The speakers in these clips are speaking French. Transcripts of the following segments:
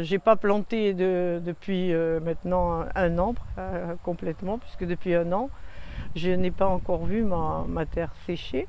J'ai pas planté depuis maintenant un an complètement, puisque depuis un an, je n'ai pas encore vu ma terre sécher.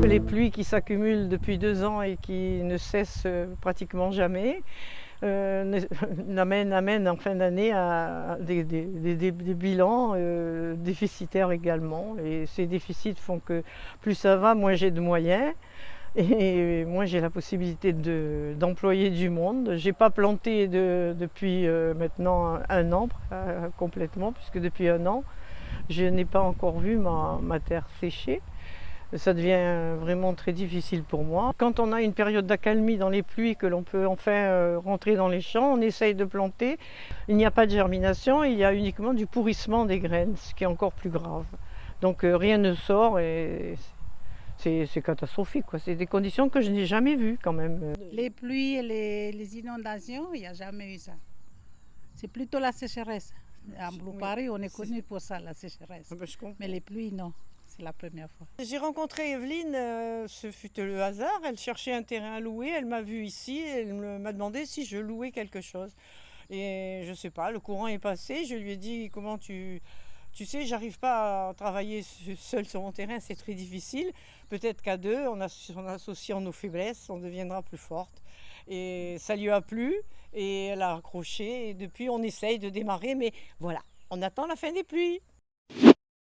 Les pluies qui s'accumulent depuis 2 ans et qui ne cessent pratiquement jamais amènent en fin d'année à des bilans déficitaires également. Et ces déficits font que plus ça va, moins j'ai de moyens et moins j'ai la possibilité d'employer du monde. J'ai pas planté depuis maintenant un an complètement, puisque depuis un an, je n'ai pas encore vu ma terre sécher. Ça devient vraiment très difficile pour moi. Quand on a une période d'accalmie dans les pluies, que l'on peut enfin rentrer dans les champs, on essaye de planter. Il n'y a pas de germination, il y a uniquement du pourrissement des graines, ce qui est encore plus grave. Donc rien ne sort et c'est catastrophique, quoi. C'est des conditions que je n'ai jamais vues quand même. Les pluies et les inondations, il n'y a jamais eu ça. C'est plutôt la sécheresse. À Blue Paris, on est connu pour ça, la sécheresse. Mais les pluies, non. C'est la première fois. J'ai rencontré Evelyne, ce fut le hasard. Elle cherchait un terrain à louer, elle m'a vue ici, elle m'a demandé si je louais quelque chose. Et je sais pas, le courant est passé, je lui ai dit comment tu sais, j'arrive pas à travailler seule sur mon terrain, c'est très difficile. Peut-être qu'à deux, en associant nos faiblesses, on deviendra plus forte. Et ça lui a plu et elle a accroché et depuis on essaye de démarrer, mais voilà, on attend la fin des pluies.